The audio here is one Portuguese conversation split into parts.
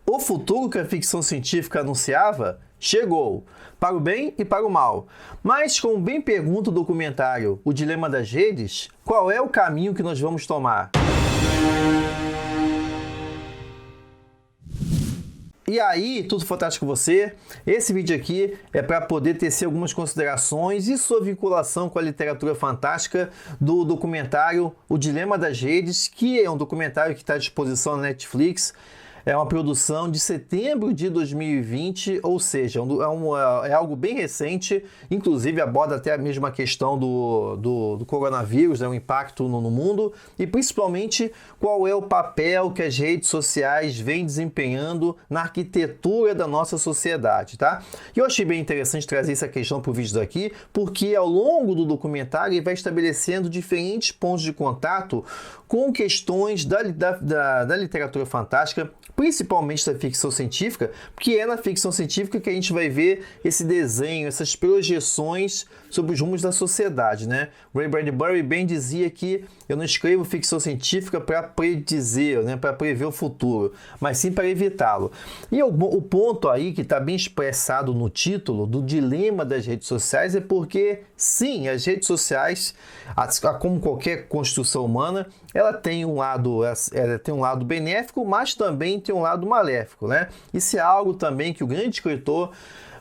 O futuro que a ficção científica anunciava chegou, para o bem e para o mal. Mas, como bem pergunta o documentário O Dilema das Redes, qual é o caminho que nós vamos tomar? E aí, tudo fantástico com você? Esse vídeo aqui é para poder tecer algumas considerações e sua vinculação com a literatura fantástica do documentário O Dilema das Redes, que é um documentário que está à disposição na Netflix. É uma produção de setembro de 2020, ou seja, é algo bem recente, inclusive aborda até a mesma questão do coronavírus, o impacto no mundo, e principalmente qual é o papel que as redes sociais vêm desempenhando na arquitetura da nossa sociedade, tá? E eu achei bem interessante trazer essa questão para o vídeo daqui, porque ao longo do documentário ele vai estabelecendo diferentes pontos de contato com questões da literatura fantástica, principalmente da ficção científica, porque é na ficção científica que a gente vai ver esse desenho, essas projeções sobre os rumos da sociedade, né? Ray Bradbury bem dizia que eu não escrevo ficção científica para predizer, né, para prever o futuro, mas sim para evitá-lo. E o ponto aí que está bem expressado no título do dilema das redes sociais é porque, sim, as redes sociais, como qualquer construção humana, ela tem um lado benéfico, mas também tem um lado maléfico, né? Isso é algo também que o grande escritor,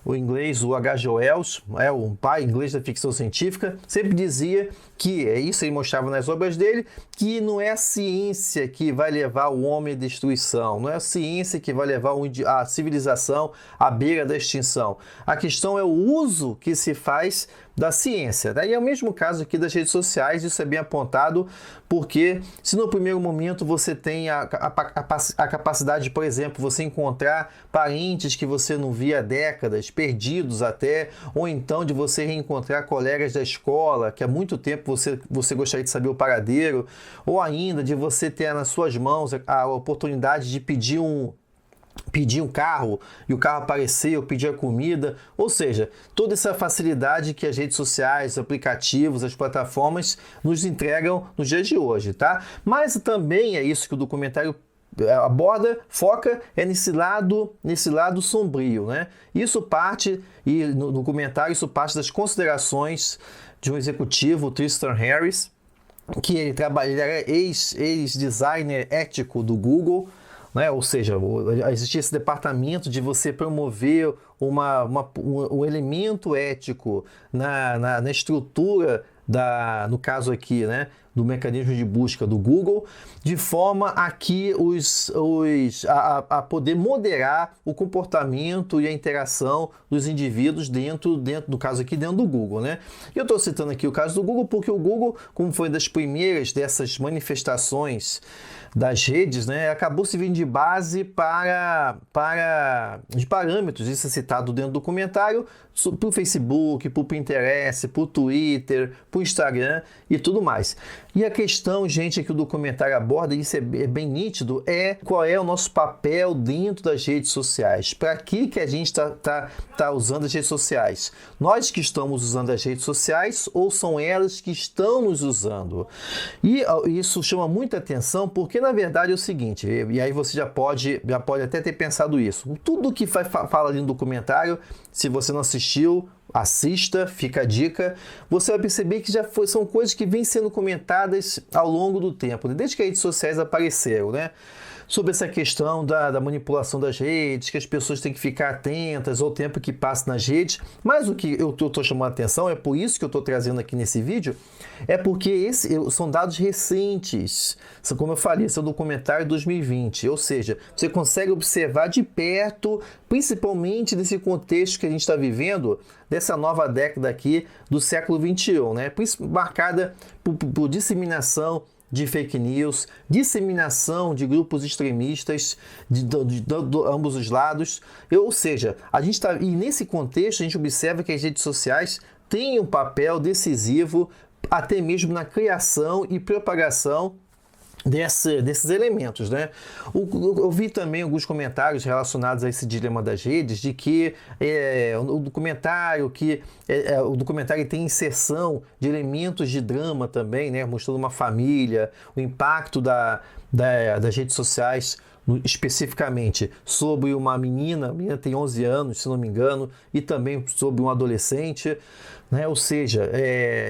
o inglês, o H.G. Wells, o pai inglês da ficção científica, sempre dizia que, isso ele mostrava nas obras dele, que não é a ciência que vai levar o homem à destruição, não é a ciência que vai levar a civilização à beira da extinção. A questão é o uso que se faz da ciência. Daí é o mesmo caso aqui das redes sociais, isso é bem apontado, porque se no primeiro momento você tem a capacidade de, por exemplo, você encontrar parentes que você não via há décadas, perdidos até, ou então de você reencontrar colegas da escola que há muito tempo você gostaria de saber o paradeiro, ou ainda de você ter nas suas mãos a oportunidade de pedir um carro e o carro aparecer, ou pedir a comida, ou seja, toda essa facilidade que as redes sociais, os aplicativos, as plataformas nos entregam nos dias de hoje, tá? Mas também é isso que o documentário aborda, foca, nesse lado sombrio, né? Isso parte, e no documentário isso parte das considerações de um executivo, Tristan Harris, que ele era ex-designer ético do Google, né? Ou seja, existia esse departamento de você promover um elemento ético na estrutura no caso aqui, né, do mecanismo de busca do Google, de forma a que a poder moderar o comportamento e a interação dos indivíduos dentro do caso aqui, dentro do Google, né? E eu estou citando aqui o caso do Google porque o Google, como foi das primeiras dessas manifestações das redes, né, acabou servindo de base para de parâmetros, isso é citado dentro do documentário, para o Facebook, para o Pinterest, para o Twitter, para o Instagram e tudo mais. E a questão, gente, que o documentário aborda, e isso é bem nítido, é qual é o nosso papel dentro das redes sociais. Para que a gente tá usando as redes sociais? Nós que estamos usando as redes sociais ou são elas que estão nos usando? E isso chama muita atenção porque, na verdade, é o seguinte, e aí você já pode até ter pensado isso. Tudo que fala ali no documentário, se você não assistiu, assista, fica a dica. Você vai perceber que são coisas que vêm sendo comentadas ao longo do tempo, né? Desde que as redes sociais apareceram, né? Sobre essa questão da manipulação das redes, que as pessoas têm que ficar atentas ao tempo que passa nas redes. Mas o que eu estou chamando a atenção, é por isso que eu estou trazendo aqui nesse vídeo, é porque são dados recentes. Como eu falei, esse é o documentário de 2020, ou seja, você consegue observar de perto, principalmente nesse contexto que a gente está vivendo, dessa nova década aqui do século XXI, né? Marcada por disseminação de fake news, disseminação de grupos extremistas de ambos os lados. Ou seja, e nesse contexto a gente observa que as redes sociais têm um papel decisivo até mesmo na criação e propagação desses elementos, né? Eu vi também alguns comentários relacionados a esse dilema das redes, de que o documentário tem inserção de elementos de drama também, né? Mostrando uma família, o impacto das redes sociais especificamente sobre uma menina, a menina tem 11 anos, se não me engano, e também sobre um adolescente, né? Ou seja,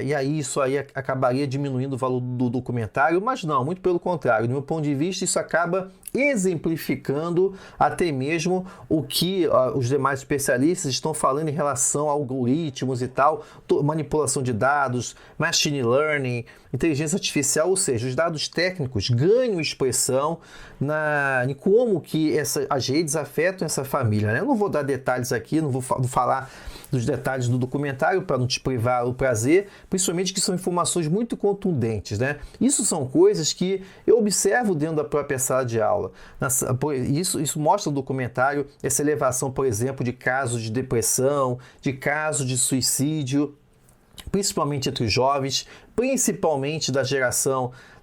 e aí isso aí acabaria diminuindo o valor do documentário, mas não, muito pelo contrário. Do meu ponto de vista, isso acaba exemplificando até mesmo o que os demais especialistas estão falando em relação a algoritmos e tal, manipulação de dados, machine learning, inteligência artificial, ou seja, os dados técnicos ganham expressão em como que as redes afetam essa família, né? Eu não vou dar detalhes aqui, não vou falar dos detalhes do documentário para não te privar o prazer, principalmente que são informações muito contundentes, né? Isso são coisas que eu observo dentro da própria sala de aula. Isso mostra no documentário essa elevação, por exemplo, de casos de depressão, de casos de suicídio, principalmente entre os jovens, principalmente da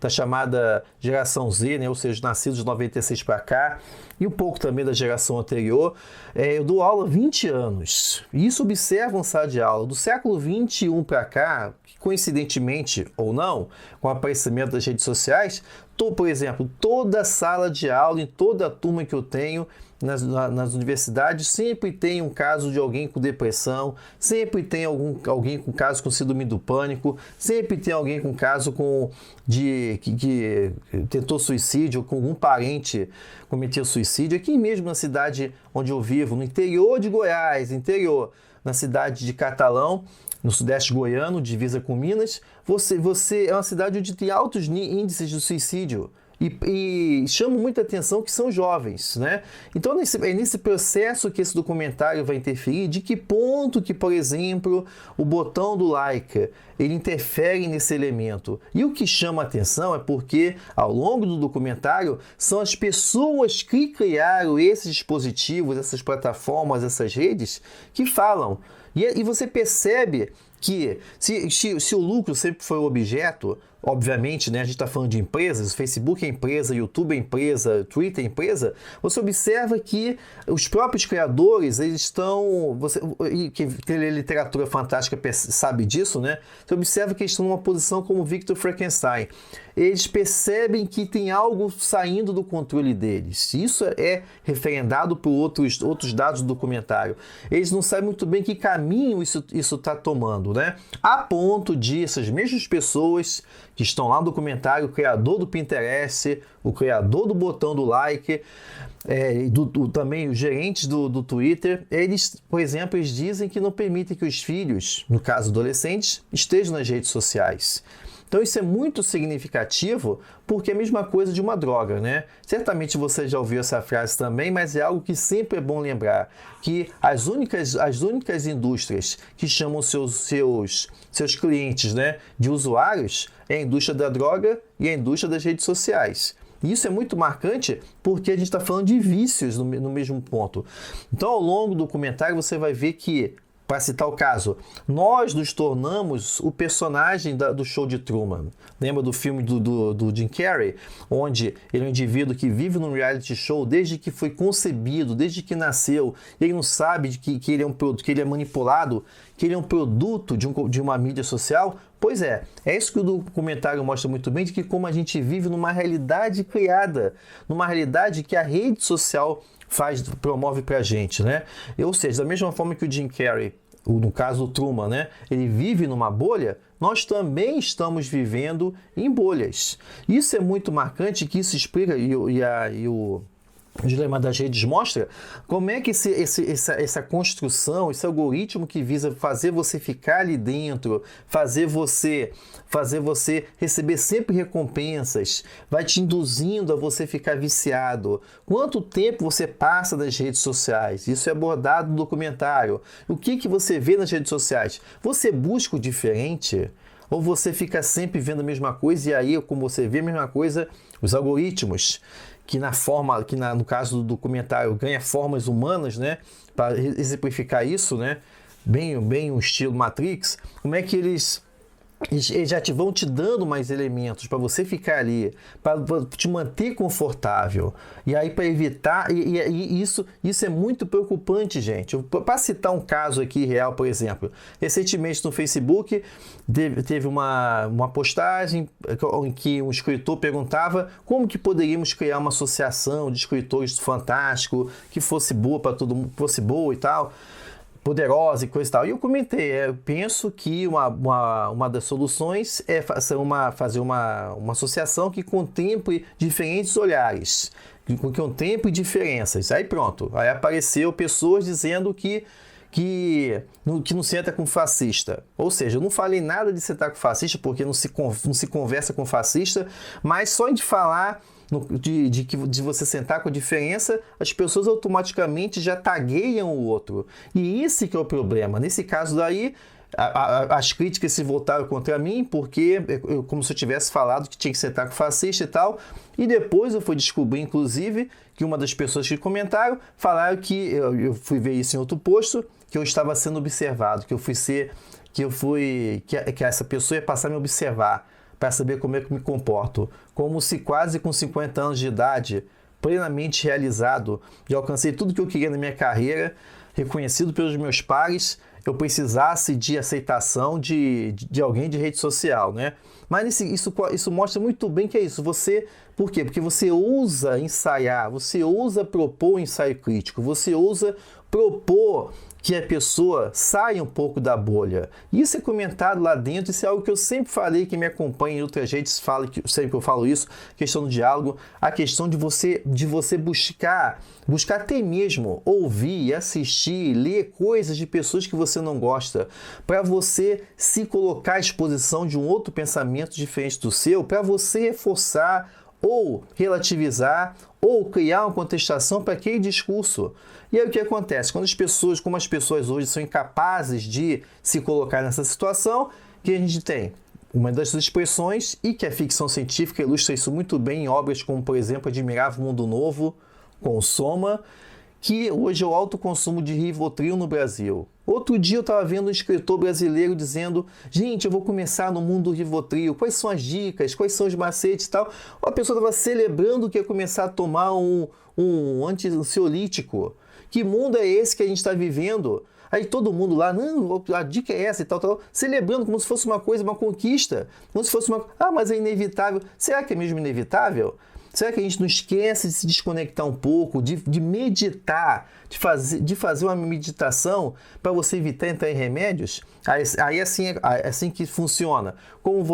chamada geração Z, né? Ou seja, nascidos de 96 para cá, e um pouco também da geração anterior. Eu dou aula há 20 anos, e isso observa em sala de aula. Do século 21 para cá, coincidentemente ou não, com o aparecimento das redes sociais, por exemplo, toda sala de aula, em toda a turma que eu tenho, nas universidades, sempre tem um caso de alguém com depressão, sempre tem alguém com caso com síndrome do pânico, sempre tem alguém com caso que tentou suicídio, ou com algum parente cometeu suicídio. Aqui mesmo na cidade onde eu vivo, no interior de Goiás, na cidade de Catalão, no sudeste goiano, divisa com Minas, você é uma cidade onde tem altos índices de suicídio. E chama muita atenção que são jovens, né? Então, é nesse processo que esse documentário vai interferir, de que ponto que, por exemplo, o botão do like, ele interfere nesse elemento. E o que chama atenção é porque, ao longo do documentário, são as pessoas que criaram esses dispositivos, essas plataformas, essas redes, que falam. E você percebe que se o lucro sempre foi o objeto, obviamente, né, a gente está falando de empresas, Facebook é empresa, YouTube é empresa, Twitter é empresa, você observa que os próprios criadores, eles estão, que lê literatura fantástica sabe disso, né? Você observa que eles estão numa posição como Victor Frankenstein. Eles percebem que tem algo saindo do controle deles. Isso é referendado por outros dados do documentário. Eles não sabem muito bem que caminho isso está tomando, né? A ponto de essas mesmas pessoas que estão lá no documentário, o criador do Pinterest, o criador do botão do like, também os gerentes do Twitter, eles, por exemplo, eles dizem que não permitem que os filhos, no caso adolescentes, estejam nas redes sociais. Então isso é muito significativo porque é a mesma coisa de uma droga, né? Certamente você já ouviu essa frase também, mas é algo que sempre é bom lembrar, que as únicas indústrias que chamam seus clientes, né, de usuários é a indústria da droga e a indústria das redes sociais. E isso é muito marcante porque a gente está falando de vícios no mesmo ponto. Então, ao longo do documentário, você vai ver que, para citar o caso, nós nos tornamos o personagem do show de Truman. Lembra do filme do Jim Carrey? Onde ele é um indivíduo que vive num reality show desde que foi concebido, desde que nasceu. Ele não sabe que ele é um produto, que ele é manipulado, que ele é um produto de uma mídia social. Pois é isso que o documentário mostra muito bem, de que como a gente vive numa realidade criada, numa realidade que a rede social promove pra gente, né? Ou seja, da mesma forma que o Jim Carrey, no caso do Truman, né, ele vive numa bolha, nós também estamos vivendo em bolhas. Isso é muito marcante, que isso explica, o Dilema das Redes mostra como é que essa construção, esse algoritmo que visa fazer você ficar ali dentro, fazer você receber sempre recompensas, vai te induzindo a você ficar viciado. Quanto tempo você passa nas redes sociais? Isso é abordado no documentário. O que você vê nas redes sociais? Você busca o diferente? Ou você fica sempre vendo a mesma coisa e aí, como você vê a mesma coisa, os algoritmos, no caso do documentário, ganha formas humanas, né, para exemplificar isso, né, bem o estilo Matrix, como é que eles eles já vão te dando mais elementos para você ficar ali, para te manter confortável. E aí, para evitar, isso é muito preocupante, gente. Para citar um caso aqui real, por exemplo, recentemente no Facebook teve uma postagem em que um escritor perguntava como que poderíamos criar uma associação de escritores fantástico que fosse boa para todo mundo, fosse boa e tal, poderosa e coisa e tal. E eu comentei, eu penso que uma das soluções é fazer uma associação que contemple diferentes olhares, que contemple diferenças. Aí pronto, aí apareceu pessoas dizendo que não senta com fascista. Ou seja, eu não falei nada de sentar com fascista, porque não se conversa com fascista, mas só de falar de você sentar com a diferença, as pessoas automaticamente já tagueiam o outro. E esse que é o problema. Nesse caso daí, as críticas se voltaram contra mim, porque como se eu tivesse falado que tinha que sentar com fascista e tal. E depois eu fui descobrir, inclusive, que uma das pessoas que comentaram falaram que eu fui ver isso em outro posto, que eu estava sendo observado, que essa pessoa ia passar a me observar para saber como é que eu me comporto. Como se quase com 50 anos de idade, plenamente realizado, já alcancei tudo que eu queria na minha carreira, reconhecido pelos meus pares, eu precisasse de aceitação de alguém de rede social, né? Mas isso mostra muito bem que é isso. Por quê? Porque você ousa ensaiar, você ousa propor um ensaio crítico, você ousa propor que a pessoa saia um pouco da bolha. Isso é comentado lá dentro, isso é algo que eu sempre falei, que me acompanha em outras redes, sempre que eu falo isso, questão do diálogo, a questão de você buscar até mesmo ouvir, assistir, ler coisas de pessoas que você não gosta, para você se colocar à exposição de um outro pensamento diferente do seu, para você reforçar ou relativizar ou criar uma contestação para aquele discurso. E aí o que acontece? Como as pessoas hoje são incapazes de se colocar nessa situação, que a gente tem uma das expressões, e que a ficção científica ilustra isso muito bem em obras como, por exemplo, Admirável Mundo Novo, com Soma, que hoje é o alto consumo de Rivotril no Brasil. Outro dia eu estava vendo um escritor brasileiro dizendo: gente, eu vou começar no mundo do Rivotril, quais são as dicas, quais são os macetes e tal. A pessoa estava celebrando que ia começar a tomar um anti-ansiolítico. Que mundo é esse que a gente está vivendo? Aí todo mundo lá, não, a dica é essa e tal, celebrando como se fosse uma coisa, uma conquista, como se fosse mas é inevitável. Será que é mesmo inevitável? Será que a gente não esquece de se desconectar um pouco, de meditar, de fazer uma meditação para você evitar entrar em remédios? Aí é assim que funciona. Como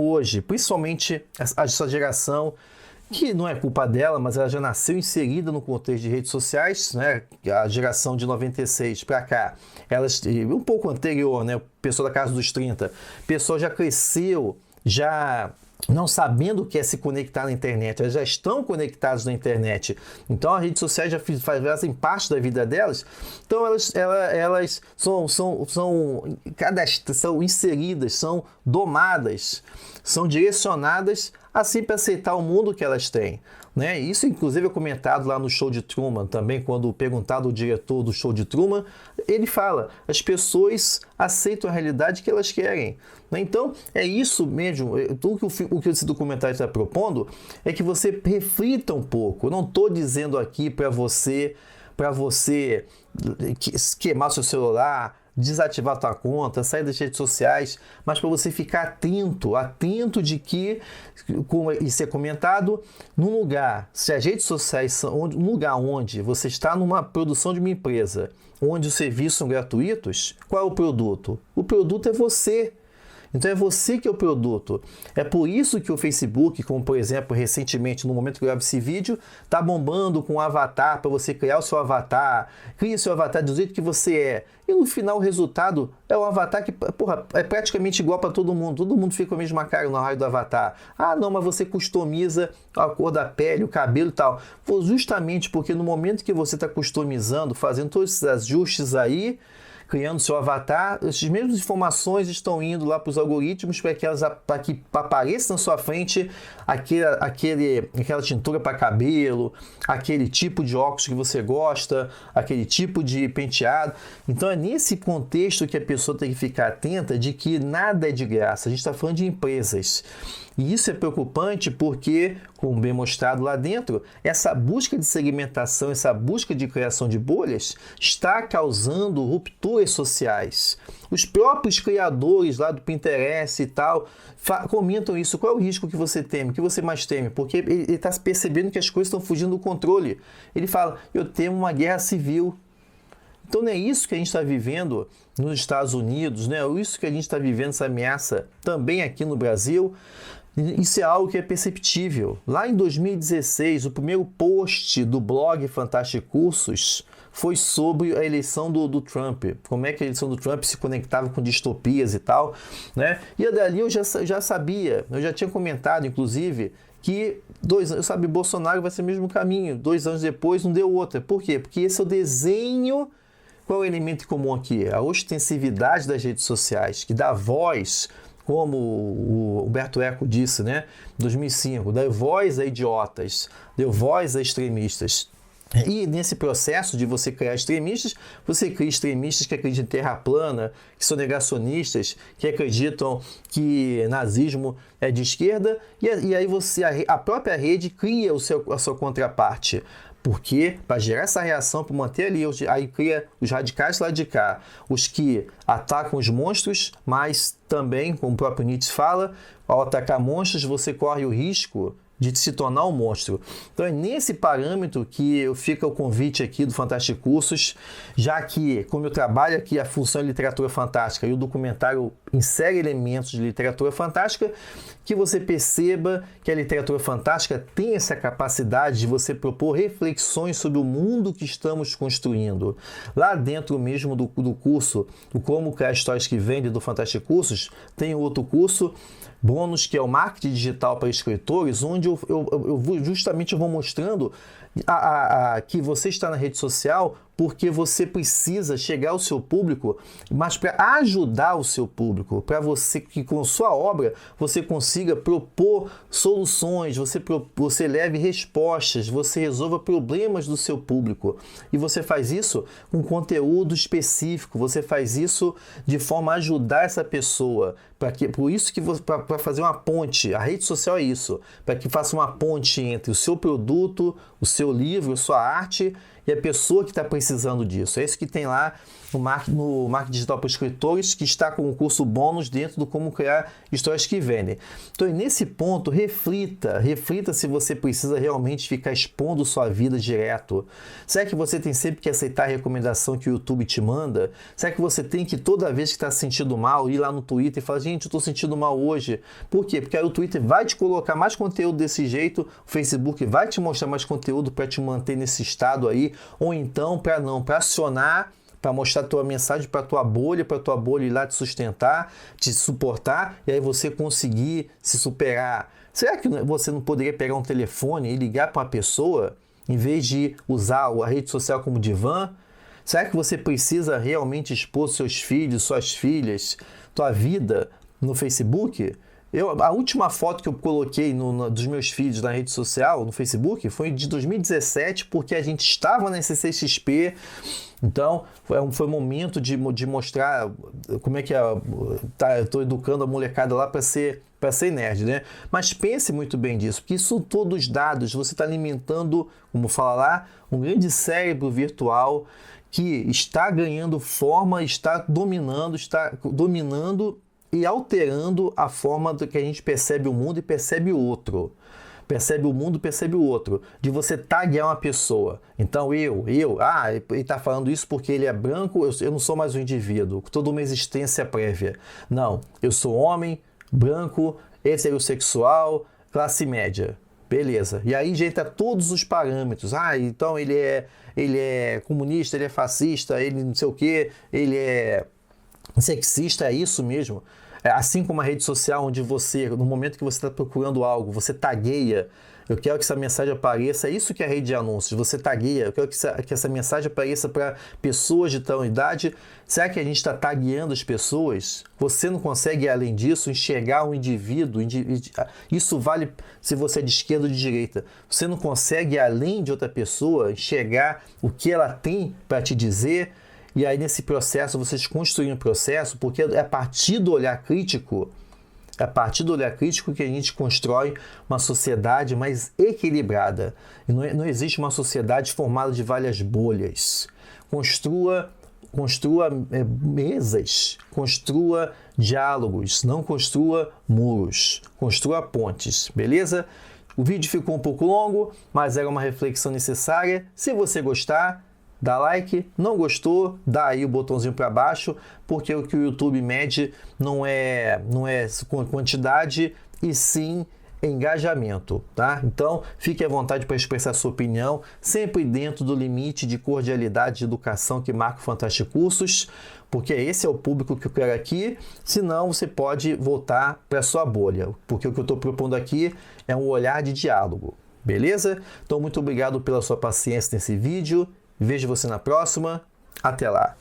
hoje, principalmente essa geração, que não é culpa dela, mas ela já nasceu inserida no contexto de redes sociais, né? A geração de 96 para cá, um pouco anterior, né? Pessoa da casa dos 30, pessoa já cresceu, já não sabendo o que é se conectar na internet, elas já estão conectadas na internet, então as redes sociais já fazem parte da vida delas, então elas são inseridas, são domadas, são direcionadas a sempre aceitar o mundo que elas têm, né? Isso inclusive é comentado lá no Show de Truman também, quando perguntado ao diretor do Show de Truman, ele fala, as pessoas aceitam a realidade que elas querem, né? Então é isso mesmo, o que esse documentário está propondo é que você reflita um pouco. Eu não estou dizendo aqui para você queimar seu celular, desativar a tua conta, sair das redes sociais, mas para você ficar atento de que, como isso é comentado, num lugar, se as redes sociais são um lugar onde você está numa produção de uma empresa, onde os serviços são gratuitos, qual é o produto? O produto é você. Então é você que é o produto. É por isso que o Facebook, como por exemplo, recentemente, no momento que eu gravo esse vídeo, está bombando com um avatar para você criar o seu avatar. Crie o seu avatar do jeito que você é. E no final o resultado é um avatar que, é praticamente igual para todo mundo. Todo mundo fica com a mesma cara na hora do avatar. Ah, não, mas você customiza a cor da pele, o cabelo e tal. Justamente porque no momento que você está customizando, fazendo todos esses ajustes aí, criando seu avatar, as mesmas informações estão indo lá para os algoritmos para que apareça na sua frente aquela tintura para cabelo, aquele tipo de óculos que você gosta, aquele tipo de penteado. Então é nesse contexto que a pessoa tem que ficar atenta de que nada é de graça. A gente está falando de empresas. E isso é preocupante porque, como bem mostrado lá dentro, essa busca de segmentação, essa busca de criação de bolhas está causando rupturas sociais. Os próprios criadores lá do Pinterest e tal comentam isso. Qual é o risco que você teme, que você mais teme? Porque ele está percebendo que as coisas estão fugindo do controle. Ele fala, eu temo uma guerra civil. Então não é isso que a gente está vivendo nos Estados Unidos, não é isso que a gente está vivendo, essa ameaça também aqui no Brasil. Isso é algo que é perceptível. Lá em 2016, o primeiro post do blog Fantástico Cursos foi sobre a eleição do Trump. Como é que a eleição do Trump se conectava com distopias e tal, né? E dali eu já sabia, eu já tinha comentado, inclusive, que Bolsonaro vai ser o mesmo caminho. 2 anos depois não deu outra. Por quê? Porque esse é o desenho. Qual é o elemento comum aqui? A ostensividade das redes sociais, que dá voz, como o Humberto Eco disse, né? Em 2005, deu voz a idiotas, deu voz a extremistas. E nesse processo de você criar extremistas, você cria extremistas que acreditam em terra plana, que são negacionistas, que acreditam que nazismo é de esquerda, e aí a própria rede cria a sua contraparte. Porque, para gerar essa reação, para manter ali, aí cria os radicais lá de cá, os que atacam os monstros, mas também, como o próprio Nietzsche fala, ao atacar monstros, você corre o risco de se tornar um monstro. Então é nesse parâmetro que fica o convite aqui do Fantástico Cursos, já que, como eu trabalho aqui a função de literatura fantástica e o documentário insere elementos de literatura fantástica, que você perceba que a literatura fantástica tem essa capacidade de você propor reflexões sobre o mundo que estamos construindo. Lá dentro mesmo do curso, o Como Criar Histórias que Vendem do Fantástico Cursos, tem outro curso, bônus, que é o Marketing Digital para Escritores, onde eu vou mostrando que você está na rede social porque você precisa chegar ao seu público, mas para ajudar o seu público, para você que com sua obra você consiga propor soluções, você leve respostas, você resolva problemas do seu público. E você faz isso com conteúdo específico, você faz isso de forma a ajudar essa pessoa. Para fazer uma ponte, a rede social é isso, para que faça uma ponte entre o seu produto, o seu livro, a sua arte e a pessoa que está precisando disso. É isso que tem lá no Marketing Digital para Escritores, que está com o curso bônus dentro do Como Criar Histórias que Vendem. Então, nesse ponto, reflita se você precisa realmente ficar expondo sua vida direto. Será que você tem sempre que aceitar a recomendação que o YouTube te manda? Será que você tem que, toda vez que está se sentindo mal, ir lá no Twitter e falar, gente, eu estou sentindo mal hoje? Por quê? Porque aí o Twitter vai te colocar mais conteúdo desse jeito, o Facebook vai te mostrar mais conteúdo para te manter nesse estado aí, ou então para acionar, para mostrar a tua mensagem para a tua bolha ir lá te sustentar, te suportar, e aí você conseguir se superar. Será que você não poderia pegar um telefone e ligar para uma pessoa, em vez de usar a rede social como divã? Será que você precisa realmente expor seus filhos, suas filhas, tua vida no Facebook? A última foto que eu coloquei dos meus filhos na rede social, no Facebook, foi de 2017, porque a gente estava na CCXP. Então, foi um momento de mostrar como é que eu estou educando a molecada lá para ser nerd, né? Mas pense muito bem disso, porque isso são todos dados. Você está alimentando, como fala lá, um grande cérebro virtual que está ganhando forma, está dominando e alterando a forma que a gente percebe o mundo e percebe o outro. Percebe o mundo, percebe o outro. De você taguear uma pessoa. Então ele está falando isso porque ele é branco, eu não sou mais um indivíduo, com toda uma existência prévia. Não, eu sou homem, branco, heterossexual, classe média. Beleza. E aí entra todos os parâmetros. Então ele é comunista, ele é fascista, ele não sei o quê, ele é sexista, é isso mesmo. Assim como a rede social, onde você, no momento que você está procurando algo, você tagueia Eu quero que essa mensagem apareça, é isso que é a rede de anúncios, você tagueia, eu quero que essa mensagem apareça para pessoas de tal idade. Será que a gente está tagueando as pessoas? Você não consegue, além disso, enxergar um indivíduo, isso vale se você é de esquerda ou de direita. Você não consegue, além de outra pessoa, enxergar o que ela tem para te dizer, e aí nesse processo, vocês construem um processo, porque é a partir do olhar crítico, que a gente constrói uma sociedade mais equilibrada. E não existe uma sociedade formada de várias bolhas. Construa mesas, construa diálogos, não construa muros, construa pontes, beleza? O vídeo ficou um pouco longo, mas era uma reflexão necessária. Se você gostar, dá like, não gostou, dá aí o botãozinho para baixo, porque o que o YouTube mede não é quantidade, e sim engajamento, tá? Então, fique à vontade para expressar sua opinião, sempre dentro do limite de cordialidade de educação que marca o Fantástico Cursos, porque esse é o público que eu quero aqui, senão você pode voltar para sua bolha, porque o que eu estou propondo aqui é um olhar de diálogo, beleza? Então, muito obrigado pela sua paciência nesse vídeo. Vejo você na próxima. Até lá!